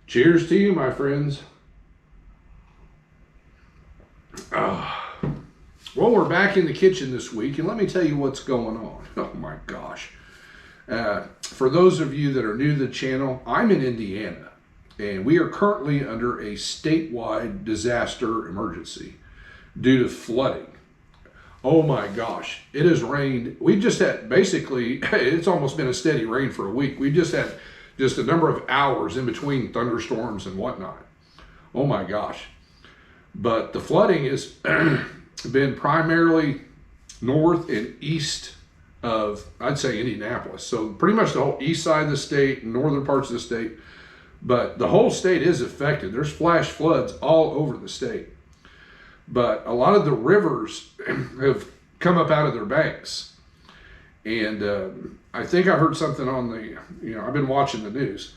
Cheers to you, my friends. Well, we're back in the kitchen this week, and let me tell you what's going on. Oh my gosh. For those of you that are new to the channel, I'm in Indiana, and we are currently under a statewide disaster emergency due to flooding. Oh my gosh, it has rained. We just had, basically, it's almost been a steady rain for a week. We just had just a number of hours in between thunderstorms and whatnot. Oh my gosh. But the flooding has been primarily north and east of, I'd say, Indianapolis. So pretty much the whole east side of the state, northern parts of the state. But the whole state is affected. There's flash floods all over the state. But a lot of the rivers have come up out of their banks. And I think I heard something on the, I've been watching the news.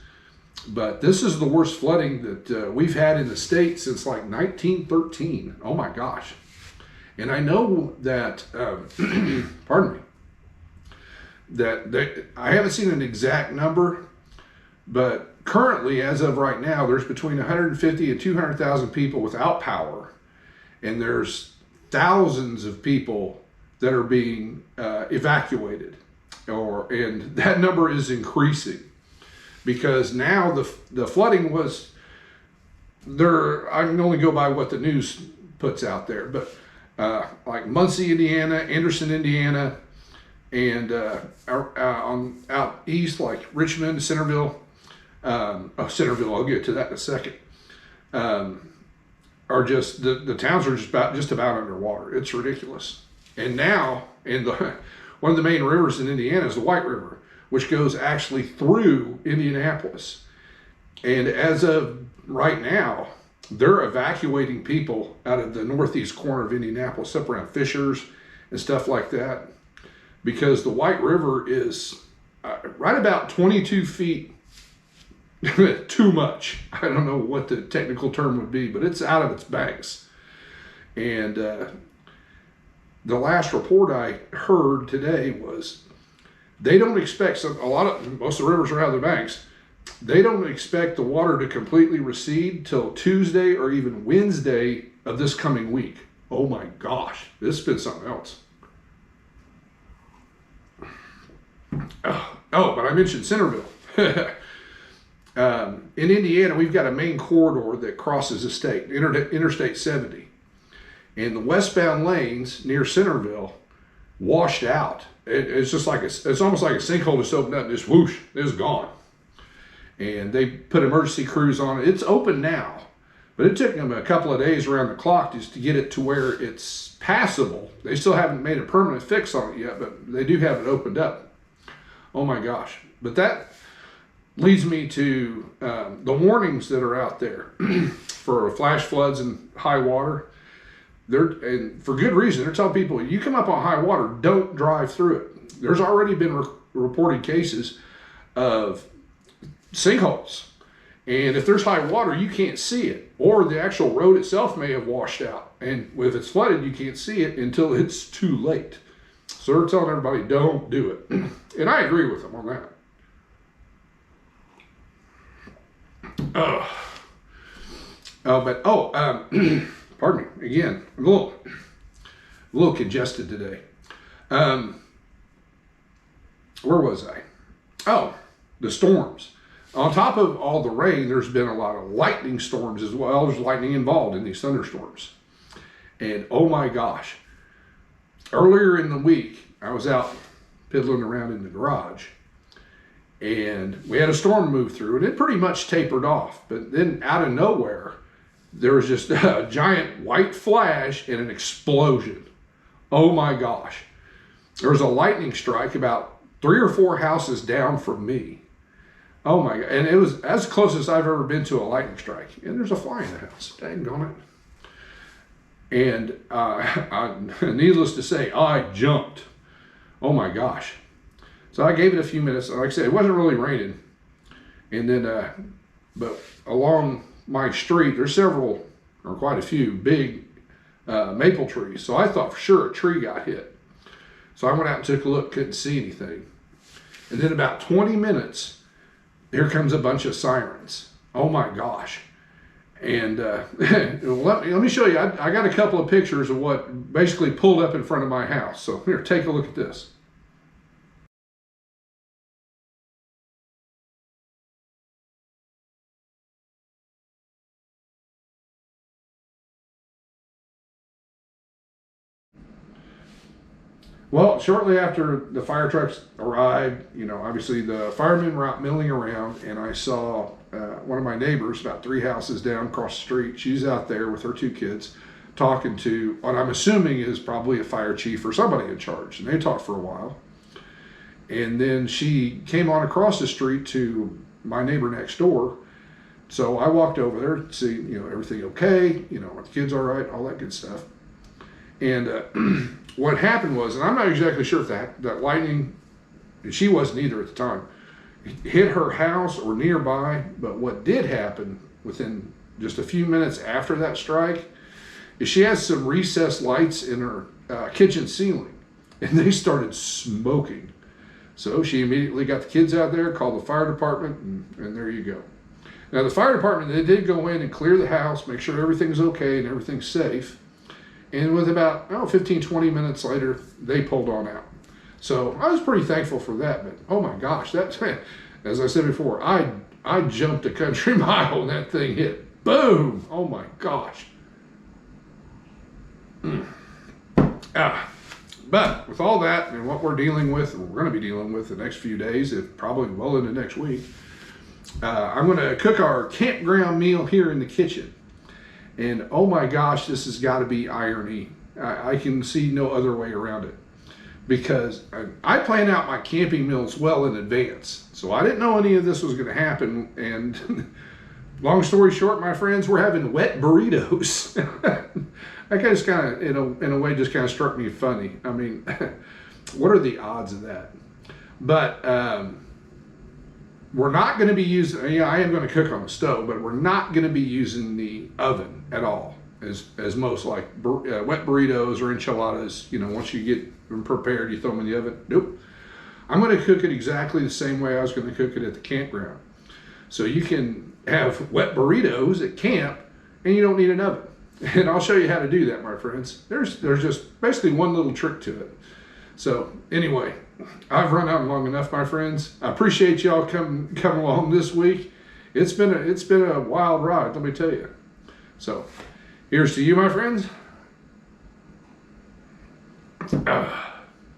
But this is the worst flooding that we've had in the state since like 1913. Oh my gosh. And I know that, pardon me, that I haven't seen an exact number, but currently, as of right now, there's between 150 and 200,000 people without power. And there's thousands of people that are being evacuated, and that number is increasing because now the flooding was there. I can only go by what the news puts out there, but like Muncie, Indiana, Anderson, Indiana, and out east like Richmond, Centerville. Centerville. I'll get to that in a second. Are just the towns are just about underwater. It's ridiculous. And now, one of the main rivers in Indiana is the White River, which goes actually through Indianapolis. And as of right now, they're evacuating people out of the northeast corner of Indianapolis, up around Fishers and stuff like that, because the White River is right about 22 feet too much. I don't know what the technical term would be, but it's out of its banks. And the last report I heard today was they don't expect most of the rivers are out of their banks. They don't expect the water to completely recede till Tuesday or even Wednesday of this coming week. Oh my gosh, this has been something else. But I mentioned Centerville. In Indiana, we've got a main corridor that crosses the state, Interstate 70. And the westbound lanes near Centerville washed out. It's just like it's almost like a sinkhole just opened up and just whoosh, it's gone. And they put emergency crews on it. It's open now, but it took them a couple of days around the clock just to get it to where it's passable. They still haven't made a permanent fix on it yet, but they do have it opened up. Oh my gosh. But that leads me to the warnings that are out there for flash floods and high water. And for good reason. They're telling people, you come up on high water, don't drive through it. There's already been reported cases of sinkholes. And if there's high water, you can't see it. Or the actual road itself may have washed out. And if it's flooded, you can't see it until it's too late. So they're telling everybody, don't do it. And I agree with them on that. Pardon me again. I'm a little congested today. Where was I? The storms. On top of all the rain, there's been a lot of lightning storms as well. There's lightning involved in these thunderstorms. And oh my gosh, earlier in the week, I was out piddling around in the garage, and we had a storm move through, and it pretty much tapered off. But then out of nowhere, there was just a giant white flash and an explosion. Oh my gosh. There was a lightning strike about 3 or 4 houses down from me. Oh my God. And it was as close as I've ever been to a lightning strike. And there's a fly in the house. Dang on it. And needless to say, I jumped. Oh my gosh. So I gave it a few minutes. Like I said, it wasn't really raining. And then, but along my street, there's several, or quite a few, big maple trees. So I thought for sure a tree got hit. So I went out and took a look, couldn't see anything. And then about 20 minutes, here comes a bunch of sirens. Oh my gosh. And let me show you. I got a couple of pictures of what basically pulled up in front of my house. So here, take a look at this. Well, shortly after the fire trucks arrived, obviously the firemen were out milling around, and I saw one of my neighbors about 3 houses down across the street. She's out there with her 2 kids talking to what I'm assuming is probably a fire chief or somebody in charge. And they talked for a while. And then she came on across the street to my neighbor next door. So I walked over there to see, everything okay, are the kids all right, all that good stuff. And what happened was, and I'm not exactly sure if that lightning, she wasn't either at the time, hit her house or nearby, but what did happen within just a few minutes after that strike is she has some recessed lights in her kitchen ceiling, and they started smoking. So she immediately got the kids out there, called the fire department, and there you go. Now the fire department, they did go in and clear the house, make sure everything's okay and everything's safe. And with about 15, 20 minutes later, they pulled on out. So I was pretty thankful for that. But oh my gosh, that's, as I said before, I jumped a country mile when that thing hit. Boom! Oh my gosh. But with all that and what we're dealing with, and we're going to be dealing with the next few days, if probably well into next week, I'm going to cook our campground meal here in the kitchen. And oh my gosh, this has got to be irony. I can see no other way around it, because I plan out my camping meals well in advance. So I didn't know any of this was going to happen. And long story short, my friends, we're having wet burritos. That just kind of, in a way, just kind of struck me funny. I mean, what are the odds of that? But we're not going to be using, I am going to cook on the stove, but we're not going to be using the oven at all, as most like wet burritos or enchiladas. Once you get them prepared, you throw them in the oven. Nope. I'm going to cook it exactly the same way I was going to cook it at the campground. So you can have wet burritos at camp, and you don't need an oven. And I'll show you how to do that, my friends. There's just basically one little trick to it. So anyway, I've run out long enough, my friends. I appreciate y'all come along this week. It's been a wild ride, let me tell you. So here's to you, my friends.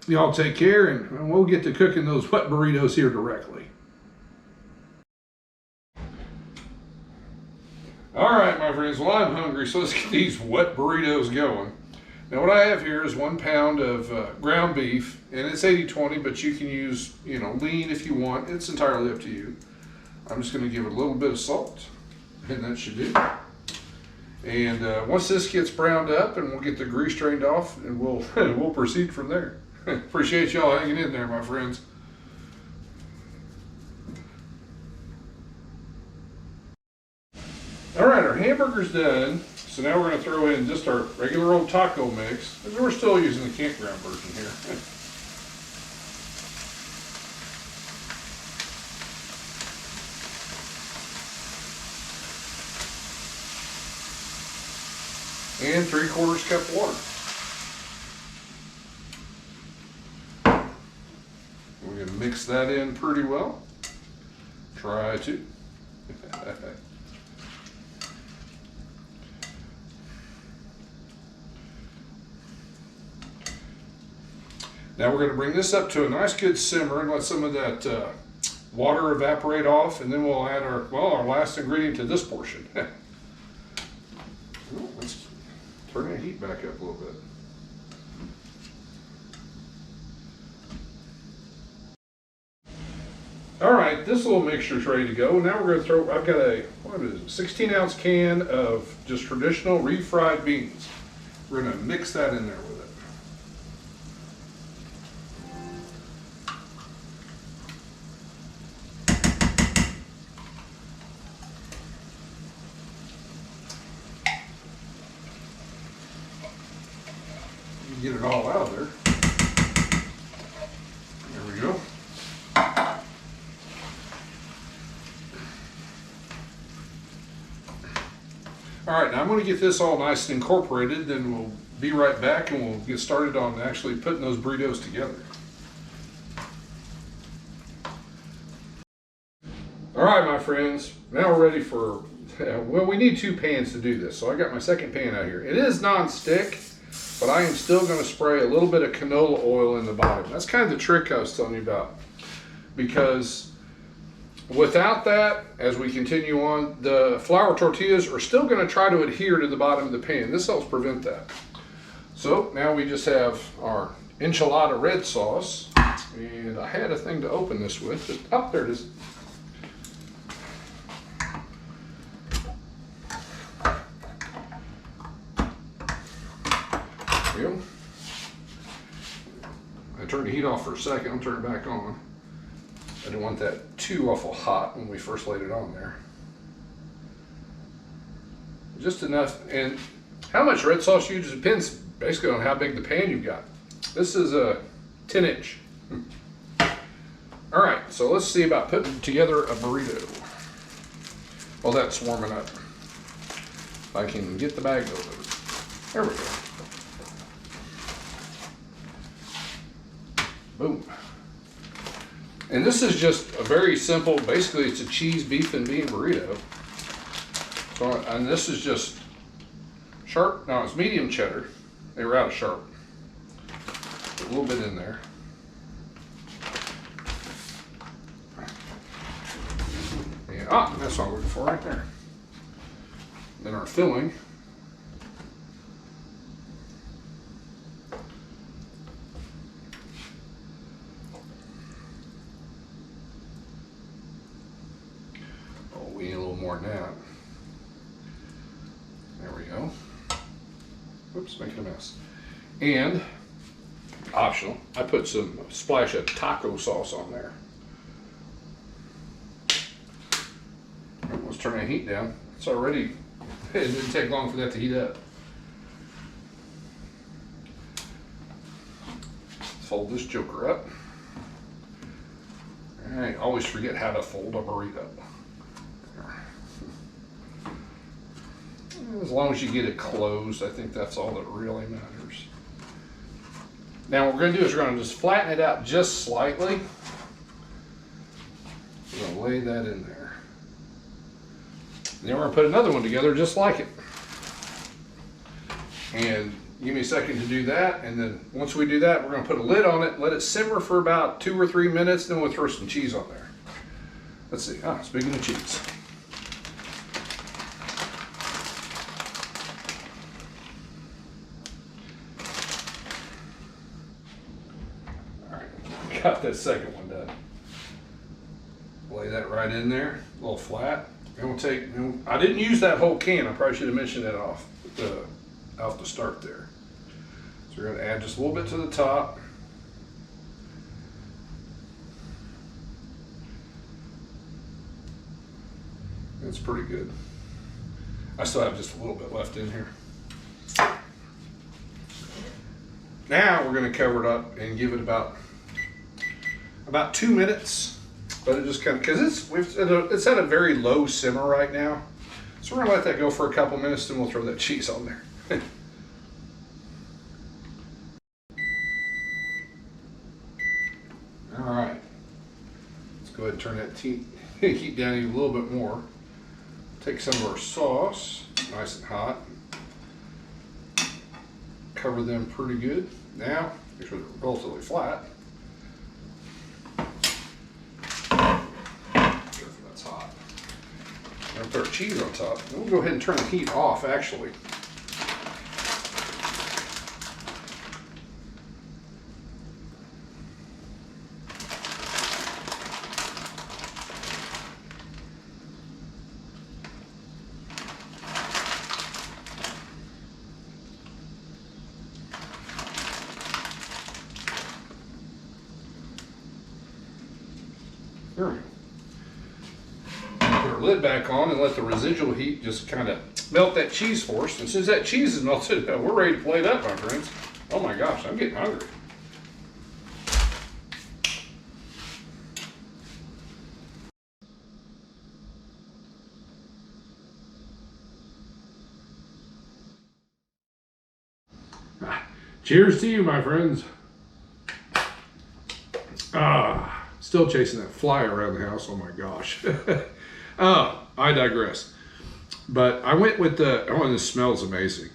Y'all take care, and we'll get to cooking those wet burritos here directly. All right, my friends, well, I'm hungry, so let's get these wet burritos going. Now what I have here is 1 pound of ground beef, and it's 80-20, but you can use, lean if you want. It's entirely up to you. I'm just going to give it a little bit of salt, and that should do. And once this gets browned up, and we'll get the grease drained off, and we'll proceed from there. Appreciate y'all hanging in there, my friends. All right, our hamburger's done. So now we're going to throw in just our regular old taco mix, because we're still using the campground version here. And 3/4 cup water. We're going to mix that in pretty well. Try to. Now we're going to bring this up to a nice good simmer and let some of that water evaporate off, and then we'll add our last ingredient to this portion. Let's turn that heat back up a little bit. All right, this little mixture's ready to go. Now we're going to throw, I've got a 16-ounce can of just traditional refried beans. We're going to mix that in there with it. Get it all out of there. There we go. All right, now I'm going to get this all nice and incorporated, then we'll be right back and we'll get started on actually putting those burritos together. All right, my friends, now we're ready for, well, we need 2 pans to do this. So I got my second pan out here. It is non-stick, but I am still going to spray a little bit of canola oil in the bottom. That's kind of the trick I was telling you about, because without that, as we continue on, the flour tortillas are still going to try to adhere to the bottom of the pan. This helps prevent that. So now we just have our enchilada red sauce, and I had a thing to open this with, but oh, there it is. There we go. I turned the heat off for a second, I'll turn it back on. I didn't want that too awful hot when we first laid it on there. Just enough, and how much red sauce you use depends basically on how big the pan you've got. This is a 10-inch. All right, so let's see about putting together a burrito. Well, that's warming up. If I can get the bag open. There we go. Boom. And this is just a very simple, basically it's a cheese, beef, and bean burrito. So, and this is just sharp, now it's medium cheddar. They were out of sharp. A little bit in there. Yeah, that's what I'm looking for right there. Then our filling. We need a little more than that. There we go. Oops, making a mess. And, optional, I put some splash of taco sauce on there. Let's turn that heat down. It's already, it didn't take long for that to heat up. Fold this joker up. All right, always forget how to fold a burrito. As long as you get it closed, I think that's all that really matters. Now what we're going to do is we're going to just flatten it out just slightly. We're going to lay that in there. Then we're going to put another one together just like it. And give me a second to do that, and then once we do that, we're going to put a lid on it, let it simmer for about 2 or 3 minutes, then we'll throw some cheese on there. Let's see. Speaking of cheese. Got that second one done. Lay that right in there, a little flat. And we'll take, I didn't use that whole can. I probably should have mentioned that off the start there. So we're going to add just a little bit to the top. It's pretty good. I still have just a little bit left in here. Now we're going to cover it up and give it about 2 minutes, but it just kind of, because it's at a very low simmer right now. So we're gonna let that go for a couple minutes, then we'll throw that cheese on there. All right, let's go ahead and turn that heat down even a little bit more. Take some of our sauce, nice and hot. Cover them pretty good. Now, make sure they're relatively flat. I'll put our cheese on top. Then we'll go ahead and turn the heat off, actually. There we go. Put our lid back on and let the residual heat just kind of melt that cheese for us. And since that cheese is melted, we're ready to plate up, my friends. Oh my gosh, I'm getting hungry. Cheers to you, my friends. Still chasing that fly around the house. Oh my gosh. I digress. But I went with this smells amazing.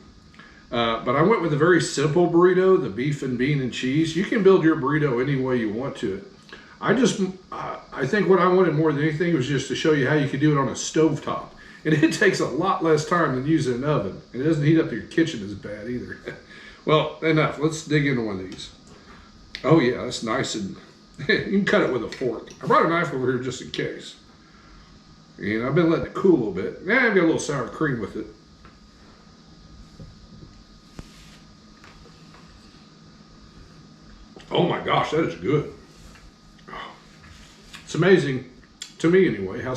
But I went with a very simple burrito, the beef and bean and cheese. You can build your burrito any way you want to it. I think what I wanted more than anything was just to show you how you can do it on a stovetop. And it takes a lot less time than using an oven. And it doesn't heat up your kitchen as bad either. Well, enough. Let's dig into one of these. Oh yeah, that's nice, and you can cut it with a fork. I brought a knife over here just in case. And I've been letting it cool a little bit. I've got a little sour cream with it. Oh my gosh, that is good. It's amazing, to me anyway, how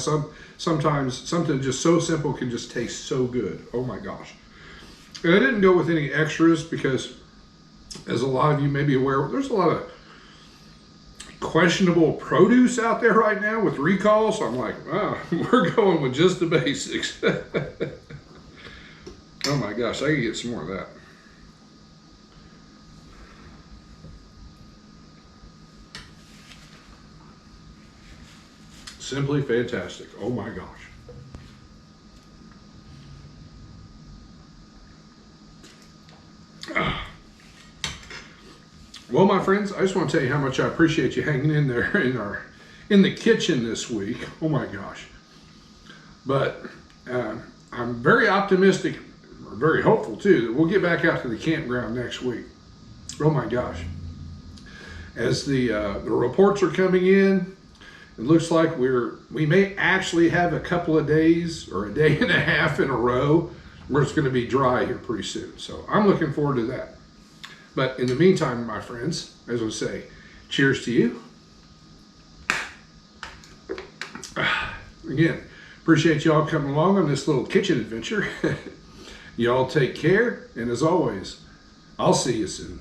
sometimes something just so simple can just taste so good. Oh my gosh. And I didn't go with any extras because, as a lot of you may be aware, there's a lot of questionable produce out there right now with recalls. So I'm like, wow, we're going with just the basics. Oh my gosh, I can get some more of that. Simply fantastic. Oh my gosh. Well, my friends, I just want to tell you how much I appreciate you hanging in there in the kitchen this week. Oh my gosh. But I'm very optimistic, or very hopeful too, that we'll get back out to the campground next week. Oh my gosh. As the reports are coming in, it looks like we may actually have a couple of days or a day and a half in a row where it's going to be dry here pretty soon. So I'm looking forward to that. But in the meantime, my friends, as I say, cheers to you. Again, appreciate y'all coming along on this little kitchen adventure. Y'all take care, and as always, I'll see you soon.